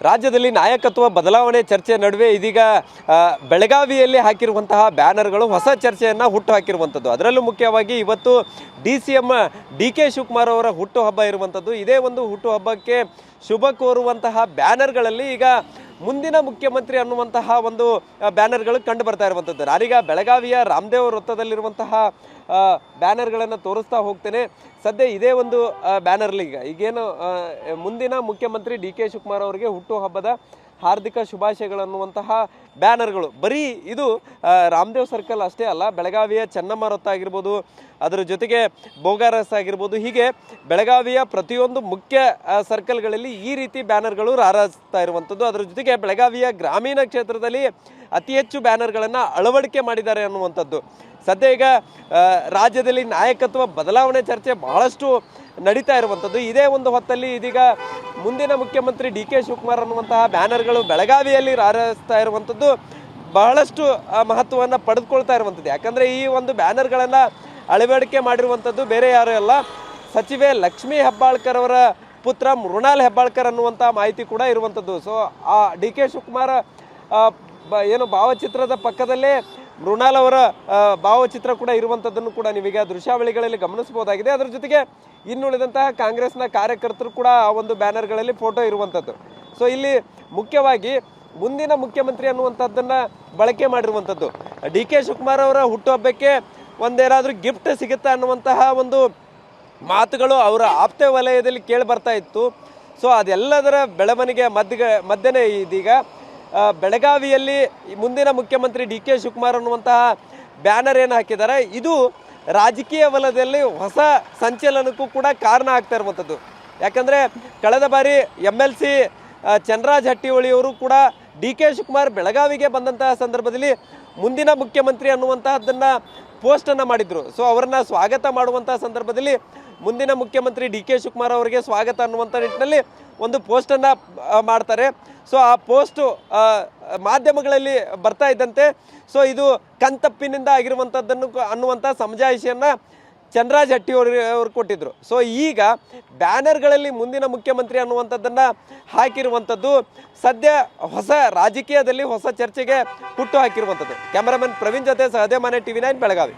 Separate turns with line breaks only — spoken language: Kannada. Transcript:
ರಾಜ್ಯದಲ್ಲಿ ನಾಯಕತ್ವ ಬದಲಾವಣೆ ಚರ್ಚೆ ನಡುವೆ ಇದೀಗ ಬೆಳಗಾವಿಯಲ್ಲಿ ಹಾಕಿರುವಂತಹ ಬ್ಯಾನರ್ಗಳು ಹೊಸ ಚರ್ಚೆಯನ್ನು ಹುಟ್ಟು ಹಾಕಿರುವಂಥದ್ದು. ಅದರಲ್ಲೂ ಮುಖ್ಯವಾಗಿ ಇವತ್ತು DCM DK ಶಿವಕುಮಾರ್ ಅವರ ಹುಟ್ಟುಹಬ್ಬ ಇರುವಂಥದ್ದು. ಇದೇ ಒಂದು ಹುಟ್ಟುಹಬ್ಬಕ್ಕೆ ಶುಭ ಕೋರುವಂತಹ ಬ್ಯಾನರ್ಗಳಲ್ಲಿ ಈಗ ಮುಂದಿನ ಮುಖ್ಯಮಂತ್ರಿ ಅನ್ನುವಂತಹ ಒಂದು ಬ್ಯಾನರ್ಗಳು ಕಂಡು ಬರ್ತಾ ಇರುವಂಥದ್ದು. ನಾನೀಗ ಬೆಳಗಾವಿಯ ರಾಮದೇವ್ ವೃತ್ತದಲ್ಲಿರುವಂತಹ ಬ್ಯಾನರ್ಗಳನ್ನು ತೋರಿಸ್ತಾ ಹೋಗ್ತೇನೆ. ಸದ್ಯ ಇದೇ ಒಂದು ಬ್ಯಾನರ್ಲಿ ಈಗೇನು ಮುಂದಿನ ಮುಖ್ಯಮಂತ್ರಿ DK ಶಿವಕುಮಾರ್ ಅವರಿಗೆ ಹುಟ್ಟುಹಬ್ಬದ ಹಾರ್ದಿಕ ಶುಭಾಶಯಗಳನ್ನುವಂತಹ ಬ್ಯಾನರ್ಗಳು. ಬರೀ ಇದು ರಾಮದೇವ್ ಸರ್ಕಲ್ ಅಷ್ಟೇ ಅಲ್ಲ, ಬೆಳಗಾವಿಯ ಚೆನ್ನಮ್ಮ ವೃತ್ತ ಆಗಿರ್ಬೋದು, ಅದರ ಜೊತೆಗೆ ಬೋಗಾರಸ್ ಆಗಿರ್ಬೋದು, ಹೀಗೆ ಬೆಳಗಾವಿಯ ಪ್ರತಿಯೊಂದು ಮುಖ್ಯ ಸರ್ಕಲ್ಗಳಲ್ಲಿ ಈ ರೀತಿ ಬ್ಯಾನರ್ಗಳು ರಾರಾಜಿಸ್ತಾ ಇರುವಂಥದ್ದು. ಅದರ ಜೊತೆಗೆ ಬೆಳಗಾವಿಯ ಗ್ರಾಮೀಣ ಕ್ಷೇತ್ರದಲ್ಲಿ ಅತಿ ಹೆಚ್ಚು ಬ್ಯಾನರ್ಗಳನ್ನು ಅಳವಡಿಕೆ ಮಾಡಿದ್ದಾರೆ ಅನ್ನುವಂಥದ್ದು. ಸದ್ಯ ಈಗ ರಾಜ್ಯದಲ್ಲಿ ನಾಯಕತ್ವ ಬದಲಾವಣೆ ಚರ್ಚೆ ಬಹಳಷ್ಟು ನಡೀತಾ ಇರುವಂಥದ್ದು. ಇದೇ ಒಂದು ಹೊತ್ತಲ್ಲಿ ಇದೀಗ ಮುಂದಿನ ಮುಖ್ಯಮಂತ್ರಿ DK ಶಿವಕುಮಾರ್ ಅನ್ನುವಂತಹ ಬ್ಯಾನರ್ಗಳು ಬೆಳಗಾವಿಯಲ್ಲಿ ರಾರಾಜಿಸ್ತಾ ಇರುವಂಥದ್ದು ಬಹಳಷ್ಟು ಮಹತ್ವವನ್ನು ಪಡೆದುಕೊಳ್ತಾ ಇರುವಂಥದ್ದು. ಯಾಕಂದರೆ ಈ ಒಂದು ಬ್ಯಾನರ್ಗಳನ್ನು ಅಳವಡಿಕೆ ಮಾಡಿರುವಂಥದ್ದು ಬೇರೆ ಯಾರೂ ಅಲ್ಲ, ಸಚಿವೆ ಲಕ್ಷ್ಮೀ ಹೆಬ್ಬಾಳ್ಕರ್ ಅವರ ಪುತ್ರ ಮೃಣಾಲ್ ಹೆಬ್ಬಾಳ್ಕರ್ ಅನ್ನುವಂಥ ಮಾಹಿತಿ ಕೂಡ ಇರುವಂಥದ್ದು. ಸೊ ಆ DK ಶಿವಕುಮಾರ್ ಏನು ಭಾವಚಿತ್ರದ ಪಕ್ಕದಲ್ಲೇ ಮೃಣಾಲ್ ಅವರ ಭಾವಚಿತ್ರ ಕೂಡ ಇರುವಂಥದ್ದನ್ನು ಕೂಡ ನೀವೀಗ ದೃಶ್ಯಾವಳಿಗಳಲ್ಲಿ ಗಮನಿಸಬಹುದಾಗಿದೆ. ಅದರ ಜೊತೆಗೆ ಇನ್ನುಳಿದಂತಹ ಕಾಂಗ್ರೆಸ್ನ ಕಾರ್ಯಕರ್ತರು ಕೂಡ ಆ ಒಂದು ಬ್ಯಾನರ್ಗಳಲ್ಲಿ ಫೋಟೋ ಇರುವಂಥದ್ದು. ಸೊ ಇಲ್ಲಿ ಮುಖ್ಯವಾಗಿ ಮುಂದಿನ ಮುಖ್ಯಮಂತ್ರಿ ಅನ್ನುವಂಥದ್ದನ್ನು ಬಳಕೆ ಮಾಡಿರುವಂಥದ್ದು. DK ಶಿವಕುಮಾರ್ ಅವರ ಹುಟ್ಟುಹಬ್ಬಕ್ಕೆ ಒಂದೇನಾದರೂ ಗಿಫ್ಟ್ ಸಿಗುತ್ತಾ ಅನ್ನುವಂತಹ ಒಂದು ಮಾತುಗಳು ಅವರ ಆಪ್ತ ವಲಯದಲ್ಲಿ ಕೇಳಿ ಬರ್ತಾ ಇತ್ತು. ಸೊ ಅದೆಲ್ಲದರ ಬೆಳವಣಿಗೆ ಮಧ್ಯೆ ಇದೀಗ ಬೆಳಗಾವಿಯಲ್ಲಿ ಮುಂದಿನ ಮುಖ್ಯಮಂತ್ರಿ DK ಶಿವಕುಮಾರ್ ಅನ್ನುವಂತಹ ಬ್ಯಾನರ್ ಏನು ಹಾಕಿದ್ದಾರೆ, ಇದು ರಾಜಕೀಯ ವಲಯದಲ್ಲಿ ಹೊಸ ಸಂಚಲನಕ್ಕೂ ಕೂಡ ಕಾರಣ ಆಗ್ತಾ ಇರುವಂಥದ್ದು. ಯಾಕಂದರೆ ಕಳೆದ ಬಾರಿ MLC ಚನ್ನರಾಜ್ ಹಟ್ಟಿಹೊಳಿಯವರು ಕೂಡ DK ಶಿವಕುಮಾರ್ ಬೆಳಗಾವಿಗೆ ಬಂದಂತಹ ಸಂದರ್ಭದಲ್ಲಿ ಮುಂದಿನ ಮುಖ್ಯಮಂತ್ರಿ ಅನ್ನುವಂತಹದ್ದನ್ನು ಪೋಸ್ಟನ್ನು ಮಾಡಿದರು. ಸೊ ಅವರನ್ನು ಸ್ವಾಗತ ಮಾಡುವಂತಹ ಸಂದರ್ಭದಲ್ಲಿ ಮುಂದಿನ ಮುಖ್ಯಮಂತ್ರಿ DK ಶಿವಕುಮಾರ್ ಅವರಿಗೆ ಸ್ವಾಗತ ಅನ್ನುವಂಥ ನಿಟ್ಟಿನಲ್ಲಿ ಒಂದು ಪೋಸ್ಟನ್ನು ಮಾಡ್ತಾರೆ. ಸೊ ಆ ಪೋಸ್ಟು ಮಾಧ್ಯಮಗಳಲ್ಲಿ ಬರ್ತಾ ಇದ್ದಂತೆ ಸೊ ಇದು ಕಣ್ತಪ್ಪಿನಿಂದ ಆಗಿರುವಂಥದ್ದನ್ನು ಅನ್ನುವಂಥ ಸಮಜಾಯಿಷಿಯನ್ನು ಚನ್ನರಾಜ್ ಹಟ್ಟಿಹೊಳಿ ಕೊಟ್ಟಿದ್ದರು. ಸೊ ಈಗ ಬ್ಯಾನರ್ಗಳಲ್ಲಿ ಮುಂದಿನ ಮುಖ್ಯಮಂತ್ರಿ ಅನ್ನುವಂಥದ್ದನ್ನು ಹಾಕಿರುವಂಥದ್ದು ಸದ್ಯ ಹೊಸ ರಾಜಕೀಯದಲ್ಲಿ ಹೊಸ ಚರ್ಚೆಗೆ ಹುಟ್ಟು ಹಾಕಿರುವಂಥದ್ದು. ಕ್ಯಾಮರಾಮನ್ ಪ್ರವೀಣ್ ಜೊತೆ ಸಹದೇವ್ ಮಾನೆ TV9 ಬೆಳಗಾವಿ.